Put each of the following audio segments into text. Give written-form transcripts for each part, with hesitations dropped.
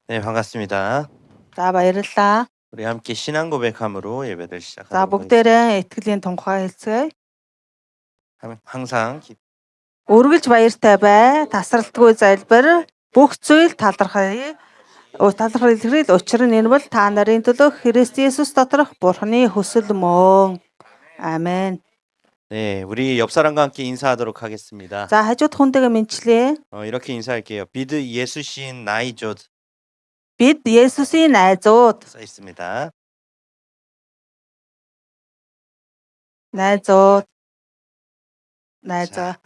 네, 반갑습니다. За баярлалаа. 우리 함께 신앙 고백함으로 예배를 За 시작하도록 하겠습니다. бүгдээрээ итгэлийн тунхай хэлцгээе. 항상 Үргэлж баяртай бай. Тасралтгүй залбир. Бүх зүйл талархъя. Талархал учир нь энэ бол та нарын төлөө Христ Есүс доторх Бурхны хүсэл мөн. Амен. 네, 우리 옆 사람과 함께 인사하도록 하겠습니다. За хажууд хүнтэйгээ мэдчлээ. 이렇게 인사할게요. 비드 예수신 나이조 Бид Есүсийн найзууд. 써 있습니다. Найзууд. 자,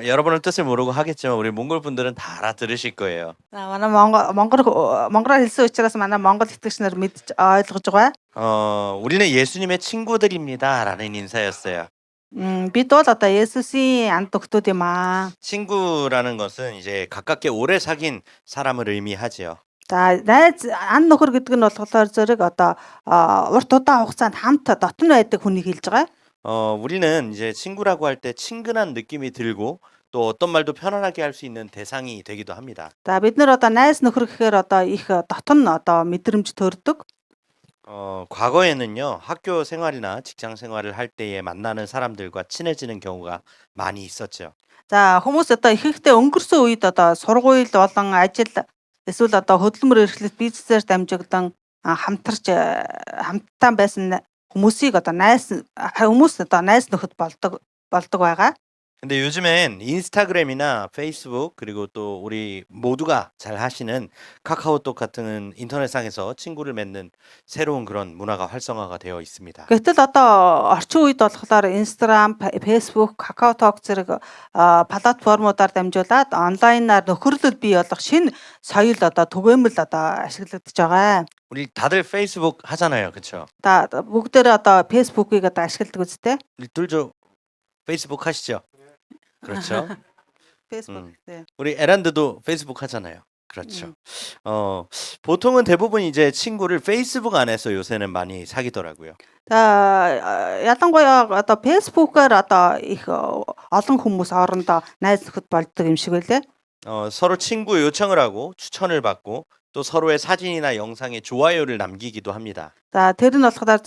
여러분의 뜻을 모르고 하겠지만 우리 몽골 분들은 다 알아들으실 거예요. За манай монголоор хэлсэн учраас манай монгол итгэгч нар мэдж ойлгож байгаа. 우리는 예수님의 친구들입니다라는 인사였어요. Бид бол одоо Есүсийн анд өгтүүд юм аа. 친구라는 것은 이제 가깝게 오래 사귄 사람을 의미하지요. За найз анд нөхөр гэдэг нь болохоор зэрэг одоо урт удаан хугацаанд хамт дотн байдаг хүнийг хэлж байгаа. 우리는 이제 친구라고 할 때 친근한 느낌이 들고 또 어떤 말도 편안하게 할 수 있는 대상이 되기도 합니다. За бид нар одоо найз нөхөр гэхээр одоо их дотн одоо мэдрэмж төрдөг. 과거에는요, 학교 생활이나 직장 생활을 할 때에 만나는 사람들과 친해지는 경우가 많이 있었죠. За хүмүүс одоо ихэнхдээ өнгөрсөн үед одоо сургууль болон ажил эсвэл одоо хөдөлмөр эрхлэлт бизнесээр дамжигдан хамтдаа байсан хүмүүсийг одоо найз нөхөд болдог байгаа. 근데 요즘엔 인스타그램이나 페이스북 그리고 또 우리 모두가 잘 하시는 카카오톡 같은 인터넷상에서 친구를 맺는 새로운 그런 문화가 활성화가 되어 있습니다. Гэтэл одоо орчин үед болохоор Instagram, Facebook, KakaoTalk зэрэг платформудаар дамжуулаад онлайнаар нөхөрлөл бий болох шинэ соёл одоо түгээмэл одоо ашиглагдаж байгаа. 우리 다들 페이스북 하잖아요, 그렇죠? Та бүгдээрээ одоо Facebook-ыг одоо ашигладаг үстэй. 우리 둘도 페이스북 하시죠? 그렇죠. Facebook. 네. 우리 에란드도 페이스북 하잖아요. 그렇죠. 보통은 대부분 이제 친구를 페이스북 안에서 요새는 많이 사귀더라고요. За ялангуяа одоо Facebook-аар одоо их олон хүмүүс орондоо найз нөхөд болдог юм шиг байлээ. 서로 친구 요청을 하고 추천을 받고 또 서로의 사진이나 영상에 좋아요를 남기기도 합니다. За тэр нь болохоор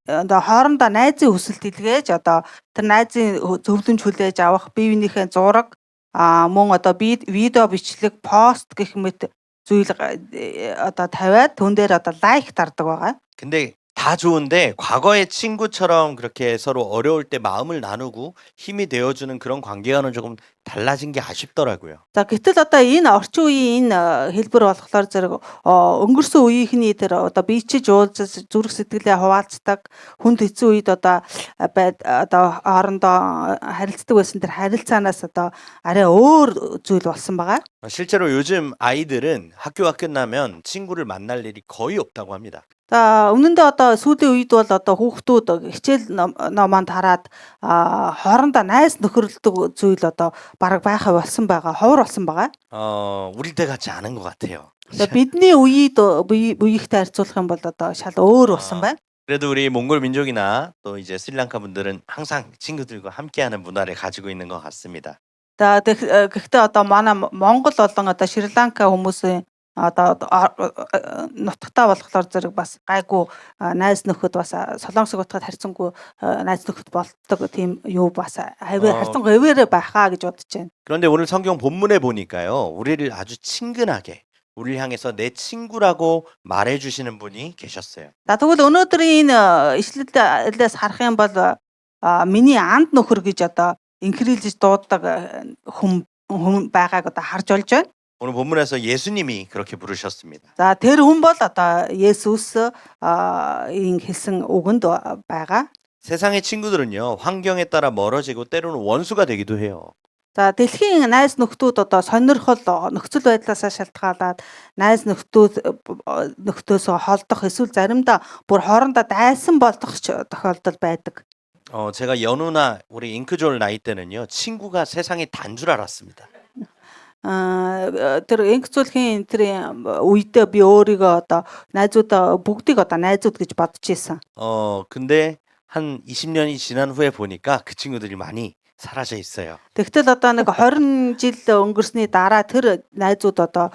одоо хоорондоо найзын хүсэлт илгээж одоо тэр найзын зөвлөмж хүлээж авах биеийнхээ зураг мөн одоо видео бичлэг пост гэх мэт зүйл одоо тавиад түн дээр одоо лайк дардаг байгаа. 근데 다 좋은데 과거의 친구처럼 그렇게 서로 어려울 때 마음을 나누고 힘이 되어주는 그런 관계와는 조금 달라진 게 아쉽더라고요. За гэтэл одоо энэ орчин үеийн энэ хэлбэр болохоор зэрэг өнгөрсөн үеийнхний тэр одоо биечиж уулзаж зүрх сэтгэлээ хуваалцдаг хүнд хэцүү үед одоо хоорондоо харилцдаг байсан тэр харилцаанаас одоо арай өөр зүйл болсон байгаа. 실제로 요즘 아이들은 학교가 끝나면 친구를 만날 일이 거의 없다고 합니다. За өмнөдөө одоо сүүлийн үед бол одоо хүүхдүүд хичээл номонд хараад хоорондоо найз нөхөрлөдөг зүйл одоо бараг байхаа болсон байгаа, ховор болсон байгаа. 우리 때 같지 않은 것 같아요. бидний үеийнхтэй харьцуулах юм бол одоо шал өөр болсон байна. 그래도 우리 몽골 민족이나 또 이제 스리랑카 분들은 항상 친구들과 함께하는 문화를 가지고 있는 것 같습니다. За гэхдээ одоо манай Монгол болон одоо Шри-Ланка хүмүүсийн одоо нутагтаа болохоор зэрэг бас гайгүй найз нөхөд бас Солонгос утгад харьцангуй найз нөхөд болдог тийм юу бас харьцангуй хэвээрээ байхаа гэж бодож байна. 그런데 오늘 성경 본문에 보니까요, 우리를 아주 친근하게 우리를 향해서 내 친구라고 말해주시는 분이 계셨어요. За тэгвэл өнөөдрийн энэ ишлэлээс харах юм бол миний анд нөхөр гэж одоо инхрийлж дууддаг хүн байгааг одоо харж болж байна. 오늘 본문에서 예수님이 그렇게 부르셨습니다. За тэр хүн бол одоо Есүс хэлсэн үгэнд байгаа. 세상의 친구들은요, 환경에 따라 멀어지고 때로는 원수가 되기도 해요. За дэлхийн найз нөхдүүд одоо сонирхол нөхцөл байдлаасаа шалтгаалаад найз нөхдөөс холдох эсвэл заримдаа бүр хоорондоо дайсан болох тохиолдол байдаг. 제가 연우나 우리 잉크졸 나이 때는요, 친구가 세상이 단 줄 알았습니다. тэр инкцүүлхийн тэр үедээ би өөрийгөө одоо найзуудаа бүгдийг одоо найзууд гэж бодож ийсэн. 근데 한 20년이 지난 후에 보니까 그 친구들이 많이 사라져 있어요. Тэгтэл одоо нэг 20 жил өнгөрсний дараа тэр найзууд одоо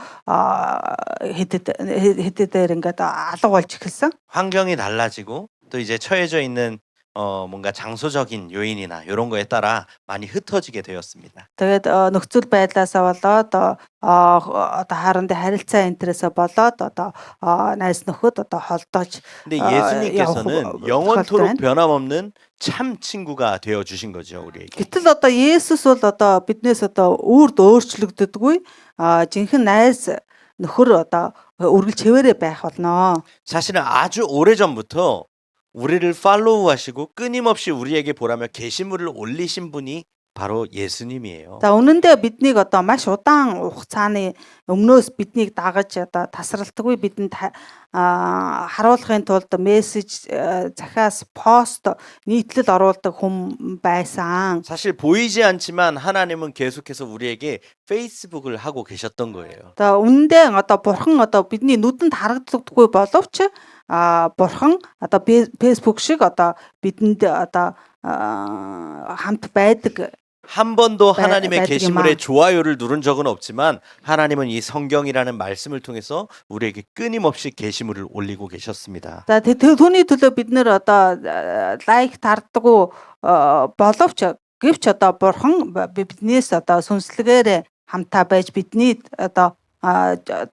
хэдэдээр ингээд алга болж эхэлсэн. 환경이 달라지고 또 이제 처해져 있는 뭔가 장소적인 요인이나 이런 거에 따라 많이 흩어지게 되었습니다. Тэгээд нөхцөл байдлаасаа болоод одоо харанды харилцаа интересээ болоод одоо найз нөхөд одоо холдож 근데 явах 예수님께서는 тохиолдол 영원토록 байна. 변함없는 참 친구가 되어 주신 거죠, 우리에게. Гэтэл одоо Есүс бол одоо биднээс одоо үрд өөрчлөгддөггүй жинхэнэ найз нөхөр одоо үргэлж хэвээрээ байх болно. 사실은 아주 오래전부터 우리를 팔로우하시고 끊임없이 우리에게 보라며 게시물을 올리신 분이 바로 예수님이에요. За үнэндээ биднийг одоо маш удаан хугацааны өмнөөс биднийг дагаж одоо тасралтгүй бидэнд харуулахын тулд мессеж захиас пост нийтлэл оруулдаг хүн байсан. 사실 보이지 않지만 하나님은 계속해서 우리에게 페이스북을 하고 계셨던 거예요. За үнэндээ одоо бурхан одоо бидний нүдэнд харагддаггүй боловч бурхан одоо фэйсбુક шиг одоо бидэнд одоо хамт байдаг. 한 번도 네, 하나님의 네, 게시물에 되게만. 좋아요를 누른 적은 없지만 하나님은 이 성경이라는 말씀을 통해서 우리에게 끊임없이 게시물을 올리고 계셨습니다. За түүний төлөө бид нэр одоо лайк тардаггүй боловч гэвч одоо бурхан биднээс одоо сүнслэгээр хамтаа байж бидний одоо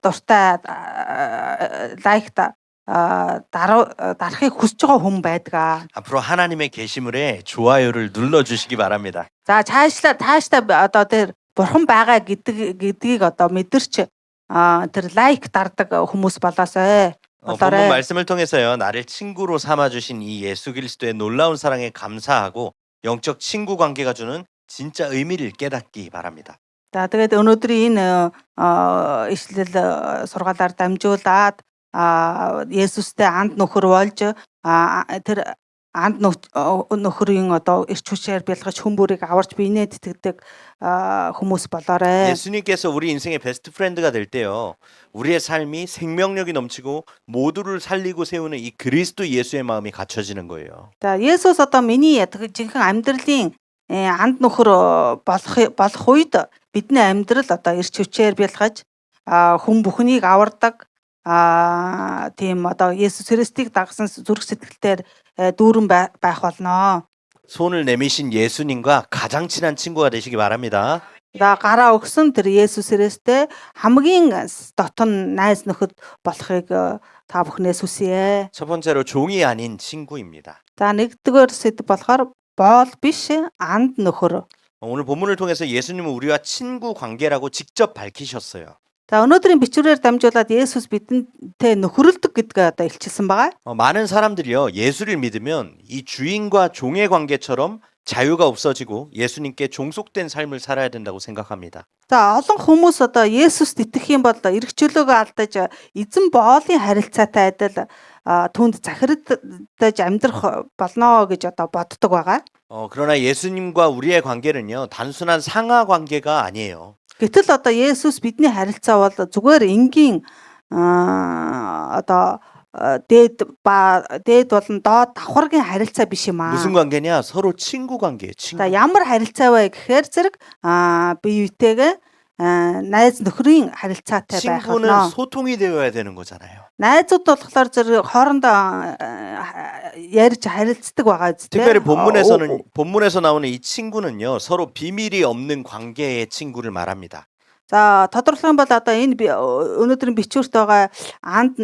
дуртай лайкта дарахыг хүсэж байгаа хүн байдаг. 앞으로 하나님의 게시물에 좋아요를 눌러주시기 바랍니다. За цаашдаа одоо тэр бурхан байгаа гэдгийг одоо мэдэрч тэр лайк дардаг хүмүүс болоосай. 본문 болоорой. 말씀을 통해서요, 나를 친구로 삼아주신 이 예수 그리스도의 놀라운 사랑에 감사하고 영적 친구 관계가 주는 진짜 의미를 깨닫기 바랍니다. За тэгээд өнөөдрийн энэ ишлэл сургаалаар дамжуулаад Есүстэй анд нөхөр болж тэр анд нөхрийн одоо эрч хүчээр бэлгэж хүн бүрийг аварч биенээ тэтгэдэг хүмүүс болоорой. 예수님께서 우리 인생의 베스트 프렌드가 될 때요, 우리의 삶이 생명력이 넘치고 모두를 살리고 세우는 이 그리스도 예수의 마음이 갖춰지는 거예요. За Есүс одоо миний жинхэнэ амьдралын анд нөхөр болох үед бидний амьдрал одоо эрч хүчээр бэлгэж хүн бүхнийг авардаг тийм одоо Есүс Христийг дагсан зүрх сэтгэлээр дүүрэн байх болно. 손을 내미신 예수님과 가장 친한 친구가 되시기 바랍니다. За гараа өгсөн тэр Есүс Христтэй хамгийн дотн найз нөхөд болохыг та бүхнээс хүсье. 첫 번째로 종이 아닌 친구입니다. За нэгдүгээр сэдв болохоор боол биш анд нөхөр. 오늘 본문을 통해서 예수님은 우리와 친구 관계라고 직접 밝히셨어요. За өнөөдрийн бичвэрээр дамжуулаад Есүс бидэнтэй нөхөрлөдөг гэдгээ одоо илчилсэн байгаа. 많은 사람들이요, 예수를 믿으면 이 주인과 종의 관계처럼 자유가 없어지고 예수님께 종속된 삶을 살아야 된다고 생각합니다. За олон хүмүүс одоо Есүст итгэх юм бол эрх чөлөөгөө алдаж эзэн боолын харилцаатай адил түнд захирагдаж амьдрах болно гэж одоо боддог байгаа. 그러나 예수님과 우리의 관계는요, 단순한 상하 관계가 아니에요. Гэтэл одоо Есүс бидний харилцаа бол зүгээр энгийн одоо дээд болон доод давхаргийн харилцаа биш юм 무슨 관계냐? 서로 친구 관계예요. 친구. За ямар харилцаа вэ гэхээр зэрэг бие биетэйгээ найз нөхрийн харилцаатай байх 친구는 болно. 소통이 되어야 되는 거잖아요. Найзууд болохоор зэрэг хоорондоо ярьж харилцдаг байгаа зү. 특별히 본문에서 나오는 이 친구는요, 서로 비밀이 없는 관계의 친구를 말합니다. За тодорхойлох юм бол одоо энэ өнөөдрийн бичвэрт байгаа анд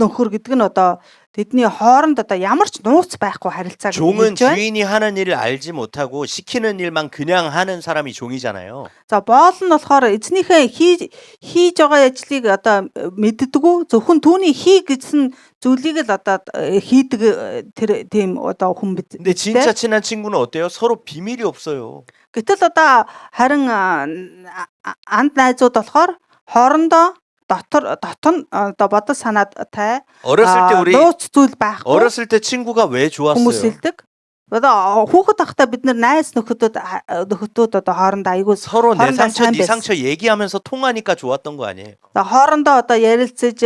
нөхөр гэдэг нь одоо тэдний хооронд одоо ямар ч нууц байхгүй харилцааг 종은 хэлж байна. 주인이 하는 일을 알지 못하고 시키는 일만 그냥 하는 사람이 종이잖아요. За боол нь болохоор эзнийхээ хийж байгаа ажлыг одоо мэддэггүй зөвхөн түүний хий гэсэн зүйлийг л одоо хийдэг тэр тийм одоо хүн бид. 근데 진짜 친한 친구는 어때요? 서로 비밀이 없어요. Гэтэл одоо харин анд найзууд болохоор хоорондоо дотн одоо бодол санаатай 어렸을 때 우리 нууц зүйл байхгүй 어렸을 때 친구가 왜 хүмүүс 좋았어요? хэлдэг. Одоо хүүхэд тахта бид нар найз нөхөдүүд одоо хоорондоо айгүй 서로 내 хоорондоо 상처, сайн 네 байсан. 상처 얘기하면서 통하니까 좋았던 거 아니에요? Хоорондоо одоо ярилцаж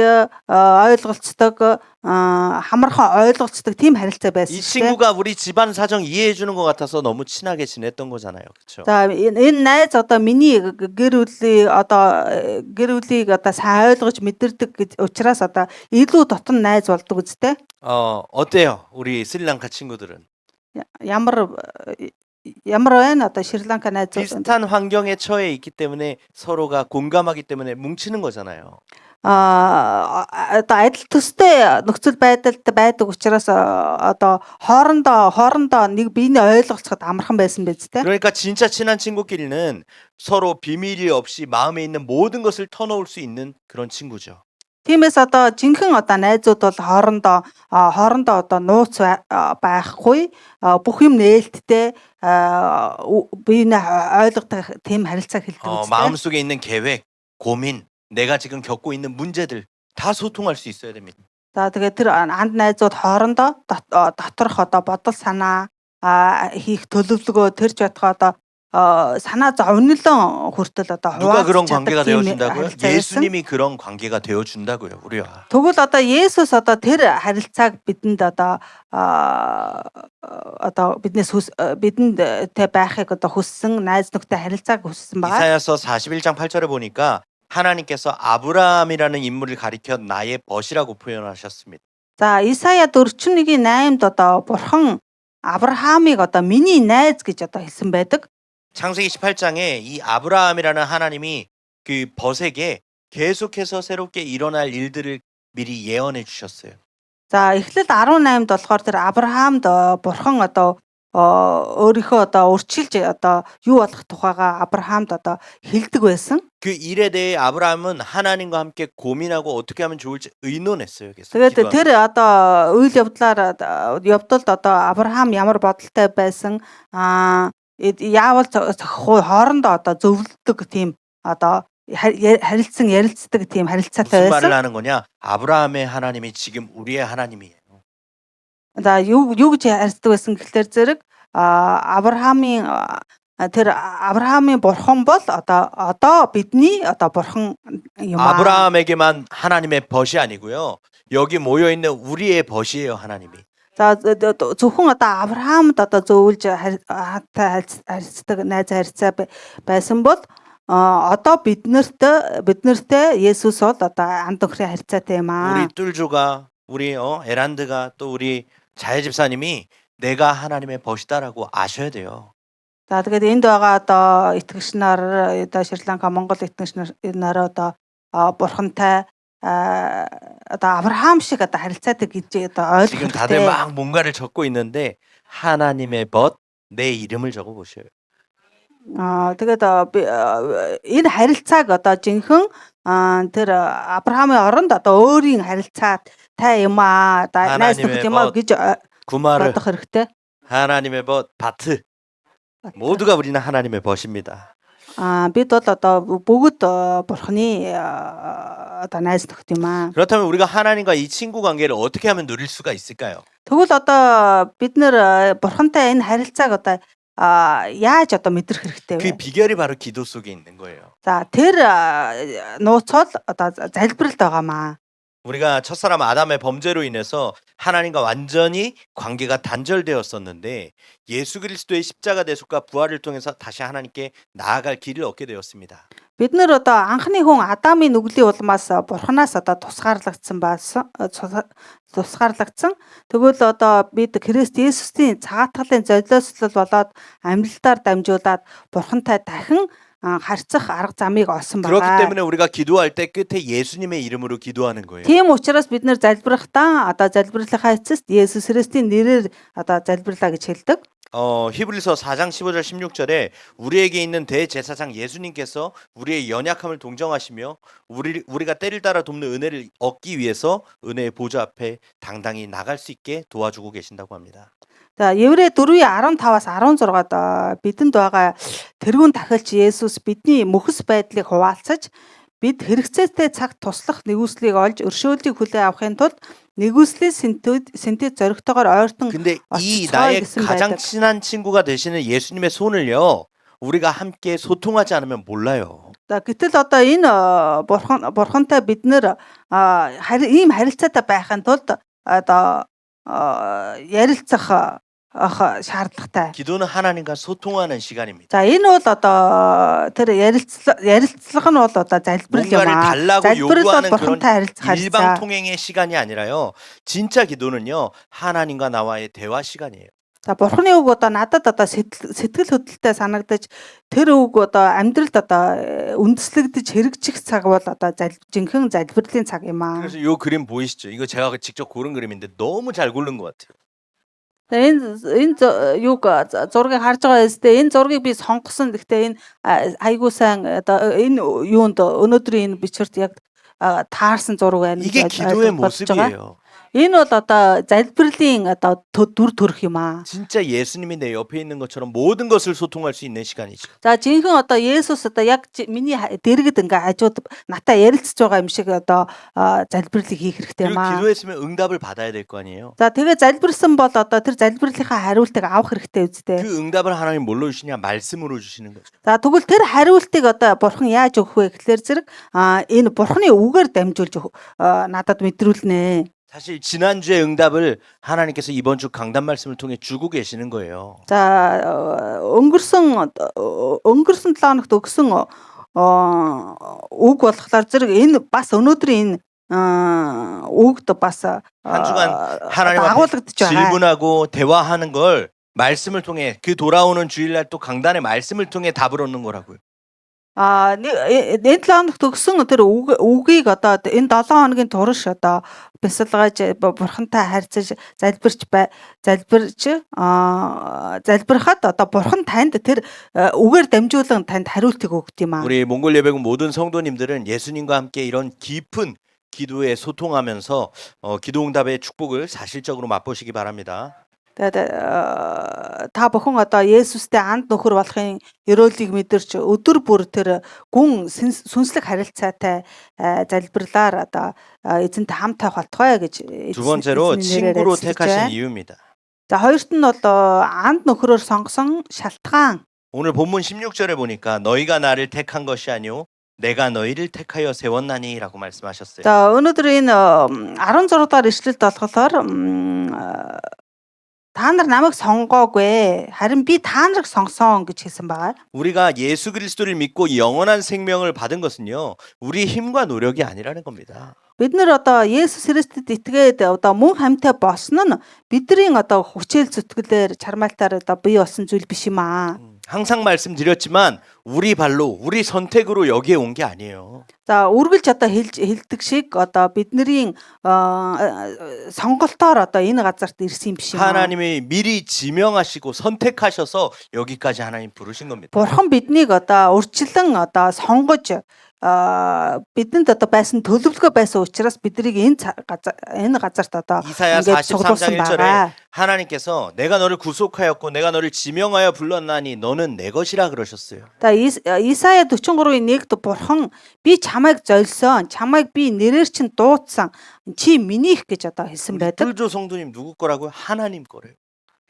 ойлголцдог хамархан ойлголцдог тийм харилцаа байсан 이 шүү дээ. 친구가 우리 집안 사정 이해해 주는 것 같아서 너무 친하게 지냈던 거잖아요. 그렇죠? За энэ найз одоо миний гэр бүлийг одоо сайн ойлгож мэдэрдэг гэж учраас одоо илүү дотн найз болдог үстэй. 어때요? 우리 스리랑카 친구들은 Ямар байна одоо Шри-Ланка найзууд 비슷한 환경에 처해 있기 때문에 서로가 공감하기 때문에 뭉치는 거잖아요. одоо адил төстэй нөхцөл байдалд байдаг учраас одоо хоорондоо нэг биений ойлголцоход амархан байсан биз дээ. 그러니까 진짜 친한 친구끼리는 서로 비밀이 없이 마음에 있는 모든 것을 터놓을 수 있는 그런 친구죠. Тиймээс одоо жинхэнэ одоо найзууд бол хоорондоо одоо нууц байхгүй бүх юм нээлттэй биений ойлгох тийм харилцаа хэлдэг үстэй. 마음속에 있는 계획, 고민, 내가 지금 겪고 있는 문제들 다 소통할 수 있어야 됩니다. За тэгээд тэр анд найзууд хоорондоо доторх одоо бодол санаа хийх төлөвлөгөө тэрж ятгаа одоо санаа зовнилон хүртэл одоо 누가 그런 хуваалцах 관계가 чаддаг тийм 되어준다고요? харилцаа байсан. 예수님이 그런 관계가 되어준다고요. 우리와. Тэгвэл одоо Есүс одоо тэр харилцааг бидэнд одоо бидэнд тэ байхыг одоо хүссэн найз нөхдөд харилцааг хүссэн байгаа. 이사야서 41장 8절에 보니까 하나님께서 아브라함이라는 인물을 가리켜 나의 벗이라고 표현하셨습니다. За Исая 41-ийн 8-д одоо бурхан Авраамыг одоо миний найз гэж одоо хэлсэн байдаг. 창세기 18장에 이 아브라함이라는 하나님이 그 벗에게 계속해서 새롭게 일어날 일들을 미리 예언해 주셨어요. За эхлэл 18-д болохоор тэр Авраамд бурхан одоо өөрийнхөө одоо урьдчилж одоо юу болох тухайга Авраамд одоо хэлдэг байсан. 그 일에 대해 아브라함은 하나님과 함께 고민하고 어떻게 하면 좋을지 의논했어요. 계속 Тэгээд 기도하면서. тэр одоо үйл явдалд одоо Авраам ямар бодолтой байсан яавал зохих хоорондоо одоо зөвлөдөг тийм одоо ярилцдаг тийм харилцаатай 무슨 말을 байсан. 하는 거냐? 아브라함의 하나님이 지금 우리의 하나님이에요. За юу гэж харилцдаг байсан гэхэлэр зэрэг Авраамын бурхан бол одоо бидний одоо бурхан юм аа. 아브라함에게만 하나님의 벗이 아니고요. 여기 모여 있는 우리의 벗이에요, 하나님이. За зөвхөн одоо Авраамд одоо зөвлөж харилцдаг найз харилцаа байсан бол одоо биднэртэй Есүс бол одоо анд өхрийн харилцаатай юм аа. 우리 뚫주가 우리 에란드가 또 우리 자혜 집사님이 내가 하나님의 벗이다라고 아셔야 돼요. За тэгээд энд байгаа одоо итгэгч нар одоо Шри-Ланка Монгол итгэгч нар одоо бурхантай одоо Авраам шиг одоо харилцаатай гэж одоо 지금 다들 ойлгохтой. 막 뭔가를 적고 있는데 하나님의 벗 내 이름을 적어 보셔요. Тэгээд энэ харилцааг одоо жинхэнэ тэр Авраамын оронд одоо өөрийн харилцаатай юм аа. Найз нөхд юм аа гэж 구마르 бодох хэрэгтэй. 하나님의 벗 바트 모두가 우리는 하나님의 벗입니다. Бид бол одоо бүгд бурхны одоо найз нөхд юм аа. 그렇다면 우리가 하나님과 이 친구 관계를 어떻게 하면 누릴 수가 있을까요? Тэгвэл одоо бид нэр бурхантай энэ харилцааг одоо яаж одоо мэдрэх хэрэгтэй 그 вэ? 비결이 바로 기도 속에 있는 거예요. За тэр нууцол одоо залбиралд байгаамаа. 우리가 첫사람 아담의 범죄로 인해서 하나님과 완전히 관계가 단절되었었는데 예수 그리스도의 십자가 대속과 부활을 통해서 다시 하나님께 나아갈 길을 얻게 되었습니다. Бид нэр одоо анхны хүн Адамын нүглийн улмаас бурханаас одоо тусгаарлагдсан. Тэгвэл одоо бид Христ Есүсийн цагаатгалын золиослол болоод амьдлаар дамжуулаад бурхантай дахин харьцах арга замыг олсон 그렇기 байгаа. 때문에 우리가 기도할 때 끝에 예수님의 이름으로 기도하는 거예요. Тийм учраас бид нэр залбирахдаа одоо залбирлахаа эцэст Есүс Христийн нэрээр одоо залбирлаа гэж хэлдэг. 히브리서 4장 15절 16절에 우리에게 있는 대제사장 예수님께서 우리의 연약함을 동정하시며 우리가 때를 따라 돕는 은혜를 얻기 위해서 은혜의 보좌 앞에 당당히 나갈 수 있게 도와주고 계신다고 합니다. За Еврей 4:15-аас 16-д бидэнд байгаа тэрүүн тахилч Есүс бидний мөхс байдлыг хуваалцаж бид хэрэгцээтэй цаг туслах нэгүслийг олж өршөөлтийг хүлээн авахын тулд нэгүслийн синтез зоригтойгоор ойртон 근데 이 очицгоё 나의 гэсэн 가장 байдаг. 친한 친구가 되시는 예수님의 손을요. 우리가 함께 소통하지 않으면 몰라요. За гэтэл одоо энэ бурхантай бид нэр ийм харилцаатай байхын тулд одоо ярилцах шаардлагатай. 기도는 하나님과 소통하는 시간입니다. За энэ бол одоо тэр ярилцлага нь бол одоо залбирал юм 뭔가를 аа. 달라고 залбирал бол 요구하는 그런 бурхантай харилцах 일방 харилцаа. 통행의 시간이 아니라요. 진짜 기도는요. 하나님과 나와의 대화 시간이에요. За бурханы үг одоо надад одоо сэтгэл хөдлөлтөй санагдаж тэр үг одоо амьдралд одоо үндэслэгдэж хэрэгжих цаг бол одоо жинхэнэ залбирлын цаг юм аа. 그래서 요 그림 보이시죠? 이거 제가 직접 고른 그림인데 너무 잘 고른 것 같아요. Энэ юуг зургийг харж байгаа үстэй энэ зургийг би сонгосон. Гэхдээ энэ айгуу сайн одоо энэ юунд өнөөдрийн энэ бичвэрт яг таарсан зураг байна. 이게 기도의 모습이에요. Энэ бол одоо залбирлын одоо дүр төрх юм аа. 진짜 예수님이 내 옆에 있는 것처럼 모든 것을 소통할 수 있는 시간이죠. За жинхэнэ одоо Есүс одоо яг миний дэргэд ингээ хажууд натаа ярилцж байгаа юм шиг одоо залбирлыг хийх хэрэгтэй 그리고 юм аа. 기도했으면 응답을 받아야 될 거 아니에요. За тэгээ залбирсан бол одоо тэр залбирлынхаа хариултыг авах хэрэгтэй үстэй. 그 응답을 하나님 뭘로 주시냐? 말씀으로 주시는 거죠. За тэгвэл тэр хариултыг одоо бурхан яаж өгөх вэ гэхлээр зэрэг энэ бурханы үгээр дамжуулж надад мэдрүүлнэ. 사실 지난주의 응답을 하나님께서 이번 주 강단 말씀을 통해 주고 계시는 거예요. За өнгөрсөн 7 хоногт өгсөн үг болохоор зэрэг энэ бас өнөөдрийн үгд бас 한 주간 하나님 앞에 агуулгадж байгаа. 질문하고 대화하는 걸 말씀을 통해 그 돌아오는 주일날 또 강단의 말씀을 통해 답을 얻는 거라고요. энэ 7 хоногт өгсөн тэр үгийг одоо энэ 7 хоногийн турш одоо бясалгаж бурхантай харьцаж залбирахад одоо бурхан танд тэр үгээр дамжуулан танд хариултыг өгд юм аа. 우리 몽골 예배국 모든 성도님들은 예수님과 함께 이런 깊은 기도에 소통하면서 기도 응답의 축복을 사실적으로 맛보시기 바랍니다. Тэгээд та бүхэн одоо Есүстэй анд нөхөр болохын ёроолыг мэдэрч өдөр бүр тэр гүн сүнслэг харилцаатай залбирлаар одоо эзэнтэй хамт байх болтугай гэж 두 번째로 친구로 택하신 이유입니다. За хоёрт нь бол анд нөхрөөр сонгосон шалтгаан. 오늘 본문 16절에 보니까 너희가 나를 택한 것이 아니오 내가 너희를 택하여 세웠나니라고 말씀하셨어요. За өнөөдөр энэ 16 дахь ишлэлд болохоор та нар намайг сонгоогүй харин би та нарыг сонгосон гэж хэлсэн байгаа. 우리가 예수 그리스도를 믿고 영원한 생명을 받은 것은요. 우리 힘과 노력이 아니라는 겁니다. Бид нар одоо Есүс Христэд итгээд одоо мөн хамтаа болсон нь бидний одоо хүчээл зүтгэлээр чармаалтаар одоо бий болсон зүйл биш юм аа. 항상 말씀드렸지만 우리 발로 우리 선택으로 여기에 온 게 아니에요. За үргэлж одоо хэлдэг шиг одоо бидний сонголтоор одоо энэ газарт ирсэн юм биш юм аа. 하나님이 미리 지명하시고 선택하셔서 여기까지 하나님 부르신 겁니다. Бурхан биднийг одоо урьдчилан одоо сонгож бидэнд одоо байсан төлөвлөгөө байсан учраас биднийг энэ газарт одоо 이사야 ингээд 43장 цуглуулсан 1절에 байгаа. 하나님께서 내가 너를 구속하였고 내가 너를 지명하여 불렀나니 너는 내 것이라 그러셨어요. За Исая 43-ийн 1-д бурхан би чамайг золисон, чамайг би нэрээр чинь дуудсан, чи минийх гэж одоо хэлсэн байдаг. 불조 성도님 누구 거라고요? 하나님 거래요.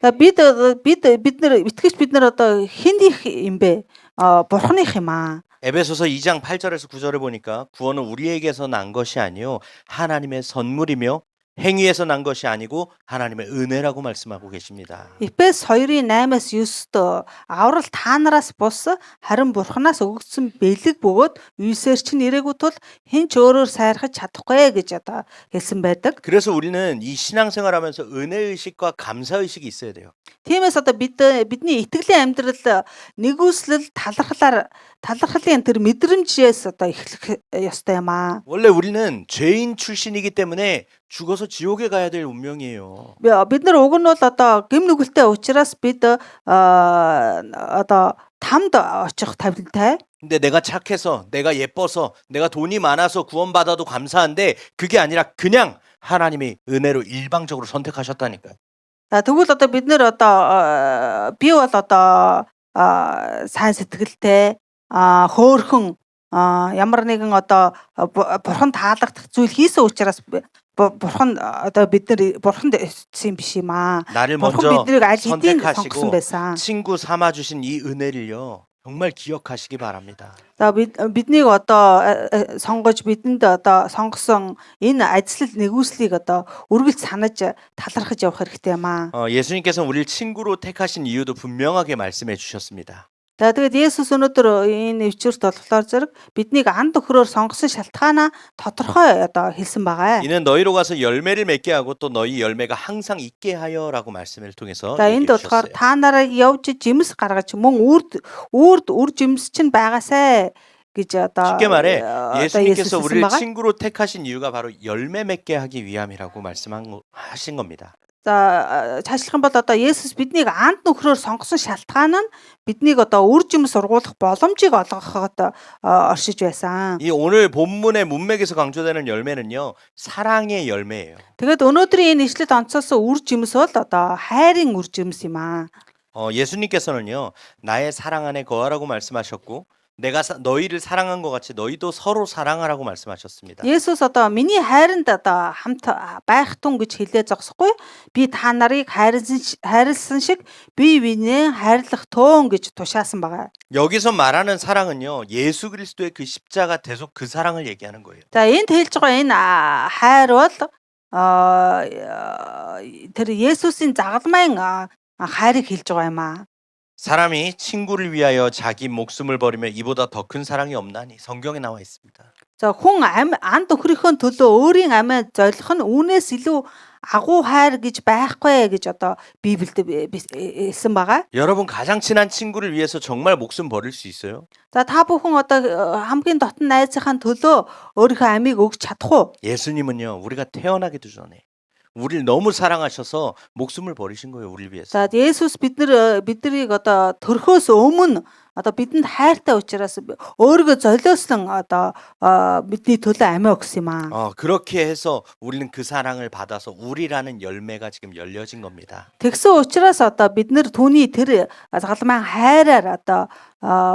За бид нар итгэж бид нар одоо хиндих юм бэ? Бурханых юм аа. 에베소서 2장 8절에서 9절에 보니까 구원은 우리에게서 난 것이 아니요 하나님의 선물이며 행위에서 난 것이 아니고 하나님의 은혜라고 말씀하고 계십니다. Эфес 2-ийн 8-аас 9-д аврал та нараас бус харин бурханаас өгөгдсөн бэлэг бөгөөд үйсээр чинь ирээгүй тул хэн ч өөрөөр сайрхаж чадахгүй гэж одоо хэлсэн байдаг. 그래서 우리는 이 신앙생활하면서 은혜의식과 감사의식이 있어야 돼요. Тиймээс одоо бидний итгэлийн амьдрал нэгүслэл талархлын тэр мэдрэмжээс одоо эхлэх ёстой юм аа. 원래 우리는 죄인 출신이기 때문에 죽어서 지옥에 가야 될 운명이에요. Бид нар уг нь бол одоо гэм нүгэлтэй учраас бид одоо тамд очих тавилантай. 근데 내가 착해서 내가 예뻐서 내가 돈이 많아서 구원받아도 감사한데 그게 아니라 그냥 하나님이 은혜로 일방적으로 선택하셨다니까요. Тэгвэл одоо бид нэр одоо би бол одоо сайн сэтгэлтэй хөөрхөн ямар нэгэн одоо бурхан таалагдах зүйл хийсэн учраас бурхан одоо бид нар бурханд эцсэн биш юм аа. 나를 бурхан 먼저 биднийг аль хэдийн сонгосон 선택하시고 байсан. 친구 삼아 주신 이 은혜를요. 정말 기억하시기 바랍니다. За биднийг одоо сонгож бидэнд одоо сонгосон энэ ажил нэгүслийг одоо үргэлж санаж талархаж явах хэрэгтэй юм аа. 예수님께서 우리를 친구로 택하신 이유도 분명하게 말씀해 주셨습니다. За тэгээд Есүс өнөөдөр энэ нэвчрэлт болохоор зэрэг биднийг анд өхрөөр сонгосон шалтгаанаа тодорхой одоо хэлсэн байгаа. 이는 너희로 가서 열매를 맺게 하고 또 너희 열매가 항상 있게 하여라고 말씀을 통해서 За энд 얘기해 болохоор 주셨어요. та нараа явж жимс гаргаж мөн үр жимс чинь байгаасай гэж одоо 쉽게 말해 Есүс 예수님께서 хэлсэн 우리를 байгаа. 친구로 택하신 이유가 바로 열매 맺게 하기 위함이라고 말씀하신 겁니다. За цаашлах юм бол одоо Есүс биднийг анд нөхрөөр сонгосон шалтгаан нь биднийг одоо үр жим сургуулах боломжийг олгоход оршиж байсан. 이 오늘 본문의 문맥에서 강조되는 열매는요. 사랑의 열매예요. Тэгээд өнөөдрийн энэ ишлэлд онцолсон үр жимс бол одоо хайрын үр жимс юм аа. 예수님께서는요. 나의 사랑 안에 거하라고 말씀하셨고 내가 너희를 사랑한 것 같이 너희도 서로 사랑하라고 말씀하셨습니다. Есүс одоо миний хайранд одоо хамт байх тун гэж хэлээ зогсохгүй. Би та нарыг хайрлсан шиг бие биенээ хайрлах тун гэж тушаасан байгаа. 여기서 말하는 사랑은요. 예수 그리스도의 그 십자가 대속 그 사랑을 얘기하는 거예요. За энд хэлж байгаа энэ хайр бол тэр Есүсийн загалмайн хайрыг хэлж байгаа юм аа. 사람이 친구를 위하여 자기 목숨을 버리면 이보다 더 큰 사랑이 없나니 성경에 나와 있습니다. За хүн анд өхрийнхөө төлөө өөрийн амиа зорих нь үүнээс илүү агуу хайр гэж байхгүй гэж одоо Библиэд хэлсэн байгаа. 여러분 가장 친한 친구를 위해서 정말 목숨 버릴 수 있어요? За та бүхэн одоо хамгийн дотн найзынхаа төлөө өөрийнхөө амийг өгч чадах уу? 예수님은요. 우리가 태어나기도 전에 우리를 너무 사랑하셔서 목숨을 버리신 거예요. 우리를 위해서. За Есүс биднийг одоо төрхөөс өмнө одоо бидэнд хайртай учраас өөрийгөө золиослон одоо бидний төлөө амиа өгсөн юм аа. 그렇게 해서 우리는 그 사랑을 받아서 우리라는 열매가 지금 열려진 겁니다. Тэгсэн учраас одоо бид нэр түүний тэр загалмайн хайраар одоо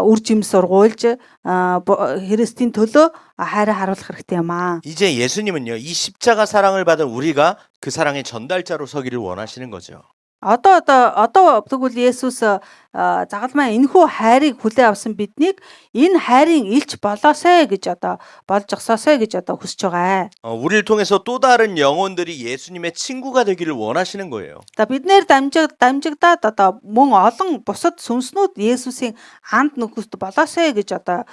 үр жим сургуулж Христийн төлөө хайраа харуулах хэрэгтэй юм аа. 이제 예수님은요. 이 십자가 사랑을 받은 우리가 그 사랑의 전달자로 서기를 원하시는 거죠. Одоо тэгвэл Есүс загалмайн энэхүү хайрыг хүлээн авсан биднийг энэ хайрын илч болоосай гэж одоо болж огсоосай гэж одоо хүсэж байгаа. 우리를 통해서 또 다른 영혼들이 예수님의 친구가 되기를 원하시는 거예요. За биднэр дамжигдаад одоо мөн олон бусад сүнснүүд Есүсийн анд нөхөст болоосай гэж одоо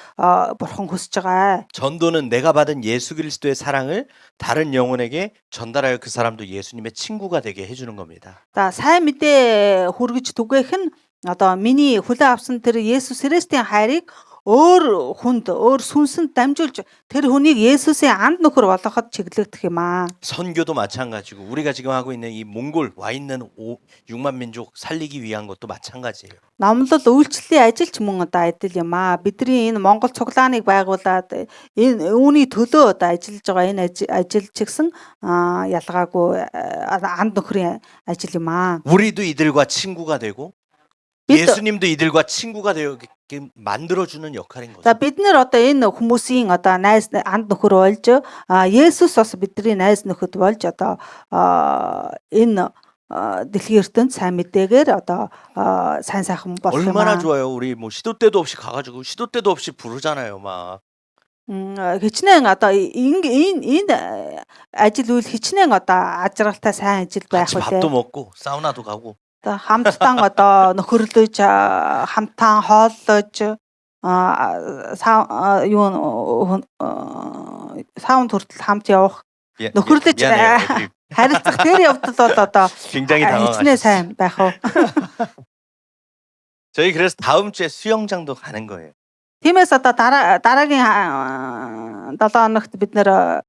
бурхан хүсэж байгаа. 전도는 내가 받은 예수 그리스도의 사랑을 다른 영혼에게 전달하여 그 사람도 예수님의 친구가 되게 해주는 겁니다. За сайн мэдээ хүргэж түгээх нь одоо миний хүлээн авсан тэр Есүс Христийн хайрыг өөр сүнсэнд дамжуулж тэр хүнийг Есүсийн анд нөхөр болгоход чиглэгдэх юм аа. 선교도 마찬가지고 우리가 지금 하고 있는 이 몽골 와 있는 6만 민족 살리기 위한 것도 마찬가지예요. Номлол үйлчлэлийн ажилч мөн одоо адил юм аа. Бидний энэ Монгол цуглааныг байгуулад энэ үүний төлөө одоо ажиллаж байгаа энэ ажил ч гэсэн ялгаагүй анд нөхрийн ажил юм аа. 우리도 이들과 친구가 되고 예수님도 이들과 친구가 되게 만들어주는 역할인 거죠. За бид нэр одоо энэ хүмүүсийн одоо найз анд нөхөр болж Есүс бас бидний найз нөхөд болж одоо энэ дэлхийн ертөнд сайн мэдээгээр одоо сайн сайхан болох юм 얼마나 аа. 좋아요. 우리 뭐 시도 때도 없이 가가지고 시도 때도 없이 부르잖아요. 막 Хичнээн одоо энэ ажил үйл хичнээн одоо ажралтай сайн ажил байх 같이 밥도 үлээ. 먹고 사우나도 가고 Одоо хамтдаа одоо нөхөрлөж хамтаа хооллож саунд хүртэл хамт явах нөхөрлөж 미안해요. 애들이 харилцах тэр явдал бол одоо 굉장히 хичнээн 당황하셨어요. сайн байх уу. 저희 그래서 다음 주에 수영장도 가는 거예요. Тиймээс одоо дараагийн 7 хоногт бид нэр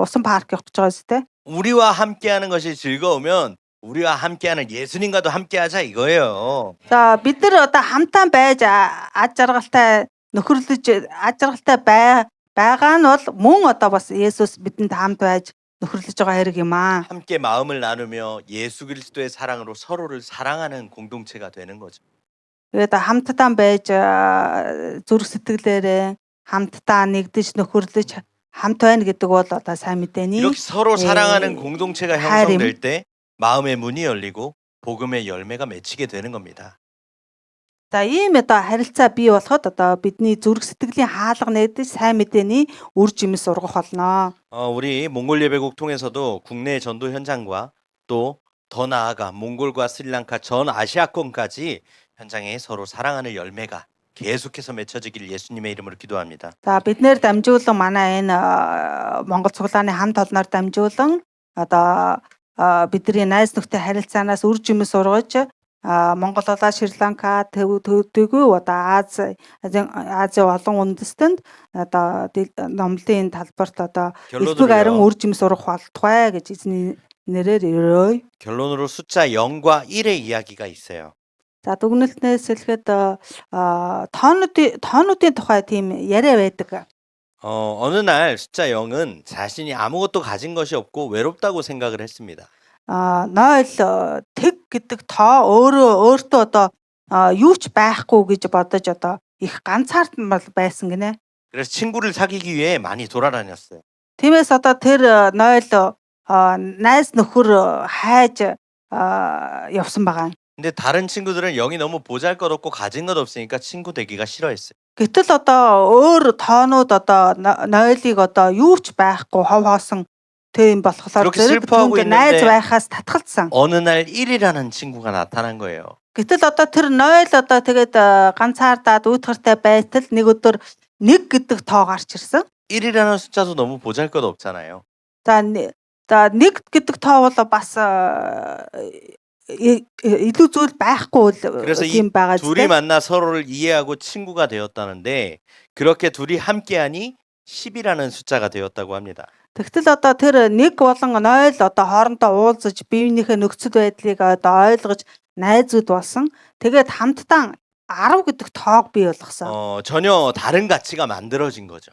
усан парк явах гэж байгаа зү. 우리와 함께하는 것이 즐거우면 우리와 함께하는 예수님과도 함께하자 이거예요. За бид нар одоо хамтаа байж аж аргалтай нөхөрлөж аж аргалтай байгаа нь бол мөн одоо бас Есүс бидэнд хамт байж нөхөрлөж байгаа хэрэг юм аа. 함께 마음을 나누며 예수 그리스도의 사랑으로 서로를 사랑하는 공동체가 되는 거죠. Тэгээд хамтдаа байж зүрх сэтгэлээрээ хамтдаа нэгдэж нөхөрлөж хамт байна гэдэг бол одоо сайн мэдээний 이렇게 서로 사랑하는 에, 공동체가 хайр юм. 형성될 때 마음의 문이 열리고 복음의 열매가 맺히게 되는 겁니다. За ийм одоо харилцаа бий болоход одоо бидний зүрх сэтгэлийн хаалга нэгдэж сайн мэдээний үр жимс ургах болно. 우리 몽골 예배국 통해서도 국내 전도 현장과 또 더 나아가 몽골과 스리랑카 전 아시아권까지 현장에 서로 사랑하는 열매가 계속해서 맺혀지길 예수님의 이름으로 기도합니다. За биднэр дамжуулан манай энэ Монгол цуглааны хамт олноор дамжуулан одоо бидний найз нөхдөд харилцаанаас үр жимс ургаж Монгол болоод Шри-Ланка төвгүй одоо Азийн олон үндэстэнд одоо номлын талбарт одоо элбэг арин 결론으로요. үр жимс ургах болтугай гэж эзний нэрээр өрөөй. 결론으로 숫자 0과 1의 이야기가 있어요. За дүгнэлтнээс хэлэхэд тоонуудын тухай тийм яриа байдаг. 어느 날 숫자 0은 자신이 아무것도 가진 것이 없고 외롭다고 생각을 했습니다. 0 тэг гэдэг тоо өөртөө одоо юу ч байхгүй гэж бодож одоо их ганцаардмал байсан гинэ. 그래서 친구를 사귀기 위해 많이 돌아다녔어요. Тиймээс одоо тэр 0 найз нөхөр хайж явсан байгаа. 근데 다른 친구들은 0이 너무 보잘것없고 가진 것 없으니까 친구 되기가 싫어했어요. Гэтэл одоо өөр тоонууд одоо 0-ыг одоо юу ч байхгүй хов хоосон тийм болохоор 그렇게 зэрэг 슬퍼하고 түүнд найз 있는데 байхаас татгалцсан. 어느 날 1이라는 친구가 나타난 거예요. Гэтэл одоо тэр 0 одоо тэгээд ганцаардаад уйтгартай байтал нэг өдөр 1 гэдэг тоо гарч ирсэн. 1이라는 숫자도 너무 보잘것 없잖아요. За 1 гэдэг тоо бол бас илүү зүйл байхгүй 그래서 이 тийм байгаа 둘이 зү. 만나 서로를 이해하고 친구가 되었다는데 그렇게 둘이 함께하니 10이라는 숫자가 되었다고 합니다. Тэгтэл одоо тэр 1 болон 0 одоо хоорондоо уулзаж биеийнхээ нөхцөл байдлыг одоо ойлгож найзууд болсон. Тэгээд хамтдаа 10 гэдэг тоог бий болгосон. 전혀 다른 가치가 만들어진 거죠.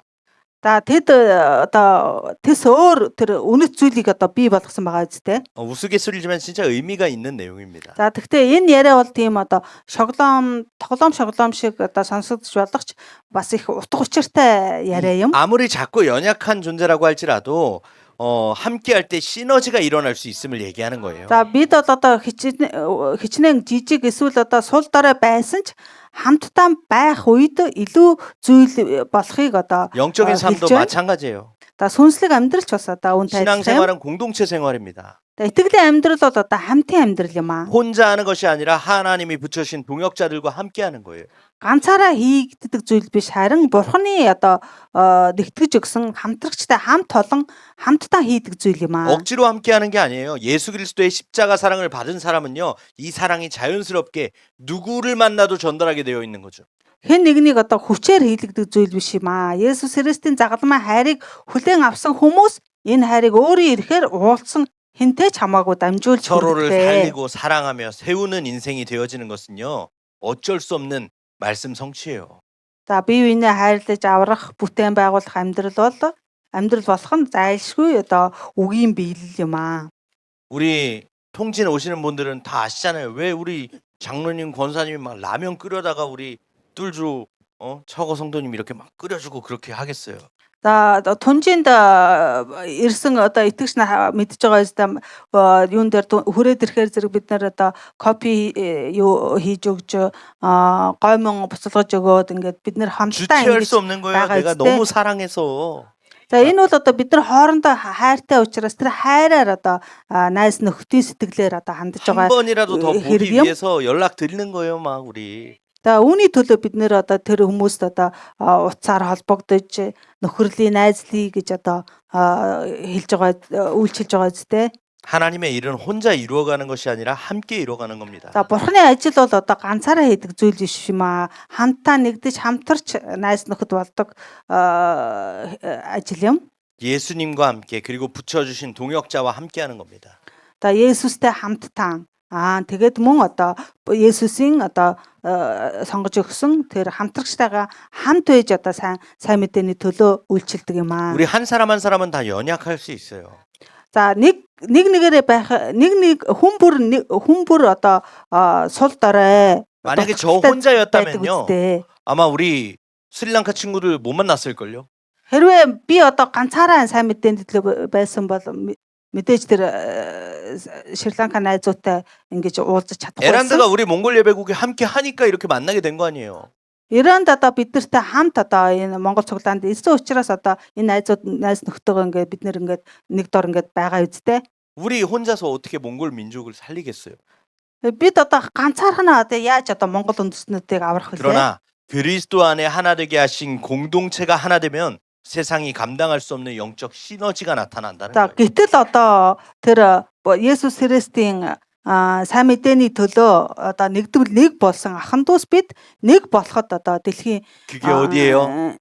За тэд одоо тэс өөр тэр үнэт зүйлийг одоо бий болгосон байгаа үстэй. 우스갯소리지만 진짜 의미가 있는 내용입니다. За тэгтээ энэ яриа бол тийм одоо тоглоом шиг одоо сонсогдож болох ч бас их утга учиртай яриа юм. 아무리 작고 연약한 존재라고 할지라도 함께할 때 시너지가 일어날 수 있음을 얘기하는 거예요. За бид бол одоо хичнээн жижиг эсвэл одоо сул дорой байсан ч хамтдаа байх үед илүү зүйл болохыг одоо 영적인 삶도 хэлж байна. 마찬가지예요. За сүнслэг амьдрал ч бас одоо үүнтэй адилхан. 신앙생활은 공동체 생활입니다. 이тгэлийн амьдрал бол одоо хамтын амьдрал юм аа. 혼자 하는 것이 아니라 하나님이 붙여신 동역자들과 함께하는 거예요. ганцаараа хийгддэг зүйл биш харин бурхны одоо нэгтгэж өгсөн хамтрагчтай хамт олон хамтдаа хийдэг зүйл юм аа. 억지로 함께하는 게 아니에요. 예수 그리스도의 십자가 사랑을 받은 사람은요, 이 사랑이 자연스럽게 누구를 만나도 전달하게 되어 있는 거죠. Хэн нэгнийг одоо хүчээр хийлэгдэх зүйл биш юм аа. Есүс Христийн загалмай хайрыг хүлээн авсан хүмүүс энэ хайрыг өөрийн ирэхээр уулзсан хинтэй ч хамаагүй дамжуулж 서로를 хүргэдэг. 살리고 사랑하며 세우는 인생이 되어지는 것은요, 어쩔 수 없는 말씀 성취예요. За бие биенээ хайрлаж аврах, бүтээн байгуулах амьдрал болох нь зайлшгүй одоо үгийн биелэл юм аа. 우리 통진 오시는 분들은 다 아시잖아요. 왜 우리 장로님, 권사님이 막 라면 끓여다가 우리 뚫주로 처거 성도님 이렇게 막 끓여주고 그렇게 하겠어요. За тунжинд ирсэн одоо итгэгч нар мэдж байгаа үстэй юун дээр хүрээд ирэхээр зэрэг бид нар одоо кофе юу хийж өгч гоймон буцалгаж өгөөд ингээд бид нэр хамтдаа 주체할 ингэж 수 없는 거예요. байгаа 내가 үстэй. 너무 사랑해서. За энэ бол одоо бид нар хоорондоо хайртай учраас тэр хайраар одоо найз нөхдийн сэтгэлээр одоо хандж 한 байгаа 번이라도 더 보기 хэрэг юм. 위해서 연락 드리는 거예요, 막 우리. За үүний төлөө бид нэр одоо тэр хүмүүст одоо утсаар холбогдож нөхөрлийн найзлий гэж одоо хэлж байгаа үйлчилж байгаа үстэй. 하나님의 일은 혼자 이루어가는 것이 아니라 함께 이루어가는 겁니다. За бурхны ажил бол одоо ганцаараа хийдэг зүйл биш юм аа. Хамтдаа нэгдэж хамтарч найз нөхөд болдог ажил юм. 예수님과 함께 그리고 붙여주신 동역자와 함께하는 겁니다. За Есүстэй хамтдаа тэгээд мөн одоо Есүсийн одоо сонгож өгсөн тэр хамтрагчтайгаа хамт байж одоо сайн мэдээний төлөө үйлчилдэг юм аа. 우리 한 사람은 다 연약할 수 있어요. За нэг нэгээрээ байх нэг хүн бүр одоо сул дорой 만약에 저 혼자였다면요. 아마 우리 스리랑카 친구들 못 만났을걸요? Хэрвээ би одоо ганцаараа сайн мэдээний төлөө байсан бол мэдээж тэр Шри-Ланка найзуутай ингэж уулзах чадахгүй байсан. 에란드가 우리 몽골 예배국에 함께 하니까 이렇게 만나게 된 거 아니에요. Иранд одоо биднэртэй хамт одоо энэ Монгол цуглаанд ирсэн учраас одоо энэ найз нөхдөөгөө ингээд бид нэр ингээд нэг дор ингээд байгаа үсттэй. 우리 혼자서 어떻게 몽골 민족을 살리겠어요? Бид одоо ганцаархнаа одоо яаж одоо Монгол үндэстнүүдийг аврах вэ? 그러나 그리스도 안에 하나 되게 하신 공동체가 하나 되면 세상이 감당할 수 없는 영적 시너지가 나타난다는 За 거예요. гэтэл одоо тэр Есүс Христийн сайн мэдээний төлөө одоо нэгдвэл нэг болсон ахан дүүс бид нэг болоход одоо дэлхийн 그게 어디예요?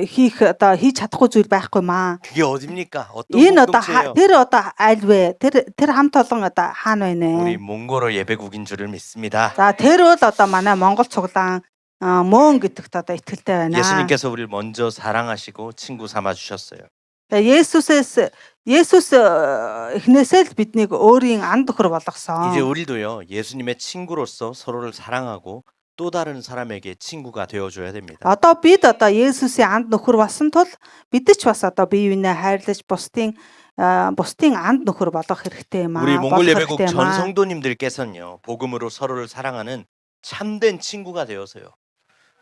хийх одоо хийж чадахгүй зүйл байхгүй маа. 그게 어딥니까? 어떤 Энэ одоо 공동체예요? тэр одоо аль вэ? Тэр хамт олон одоо хаана байна 우리 вэ? 몽골어 예배국인 줄을 믿습니다. За тэр бол одоо манай Монгол цуглаан мөн гэдэгт одоо итгэлтэй байна. 예수님께서 우리를 먼저 사랑하시고 친구 삼아 주셨어요. Есүс эхнээсээ л биднийг өөрийн ан дөхөр болгосон. 이제 우리도요 예수님의 친구로서 서로를 사랑하고 또 다른 사람에게 친구가 되어줘야 됩니다. Одоо бид одоо Есүсийн анд нөхөр болсон тул бид ч бас одоо бие биенээ хайрлаж бусдын анд нөхөр болох хэрэгтэй юм аа. 우리 몽골 болох 예배국 хэрэгтэй юм 전 аа. 성도님들께서는요 복음으로 서로를 사랑하는 참된 친구가 되어서요.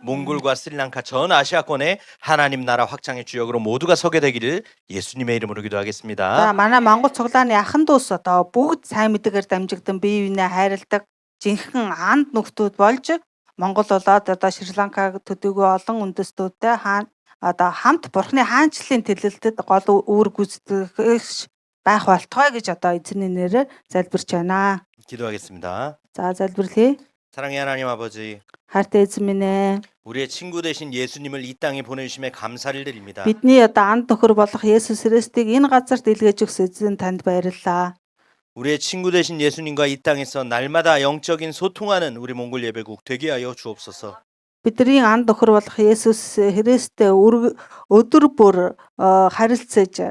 몽골과 스리랑카 전 아시아권에 하나님 나라 확장의 주역으로 모두가 서게 되기를 예수님의 이름으로 За 기도하겠습니다. манай Монгол цуглааны ахын дүүс одоо бүгд сайн мэдээгээр дамжигдан бие биенээ хайрладаг жинхэнэ анд нөхдүүд болж Монгол болоод одоо Шри-Ланкаг төдийгүй олон үндэстнүүдтэй одоо хамт Бурхны хаанчлалын тэлэлтэд гол үүрэг гүйцэтгэгч байх болтугай гэж одоо эзний нэрээр залбирч байна. 기도하겠습니다. За залбирлээ. 사랑의 하나님 아버지, Хайртай эзэн минь ээ. 우리의 친구 되신 예수님을 이 땅에 보내주심에 감사를 드립니다. Бидний одоо анд нөхөр болох Есүс Христийг энэ газарт илгээж өгсөн эзэн танд баярлалаа. 우리의 친구 되신 예수님과 이 땅에서 날마다 영적인 소통하는 우리 몽골 예배국 되게 하여 주옵소서. Бидний анд нөхөр болох Есүс Христтэй өдөр бүр харилцдаг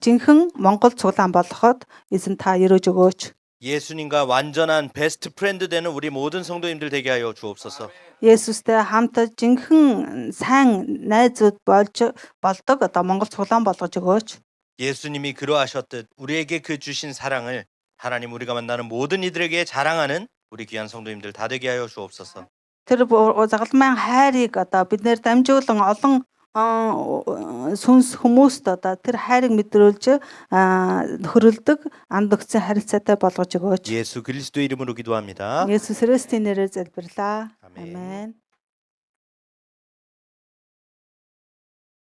жинхэнэ Монгол цуглаан болоход эзэн та өрөөж өгөөч. 예수님과 완전한 베스트 프렌드 되는 우리 모든 성도님들 되게 하여 주옵소서. Есүстэй хамт жинхэнэ сайн найзууд болдог одоо Монгол цуглаан болгож өгөөч. 예수님이 그러하셨듯 우리에게 그 주신 사랑을 하나님 우리가 만나는 모든 이들에게 자랑하는 우리 귀한 성도님들 다 되게 하여 주옵소서. Тэр загалмайн хайрыг одоо биднэр дамжуулан олон сүнс хүмүүст одоо тэр хайрыг мэдрүүлж хөрөлдөг анд өгсөн харилцаатай болгож өгөөч. 예수 그리스도 이름으로 기도합니다. Есүс Христийн нэрээр залбирлаа. 아멘. Амен.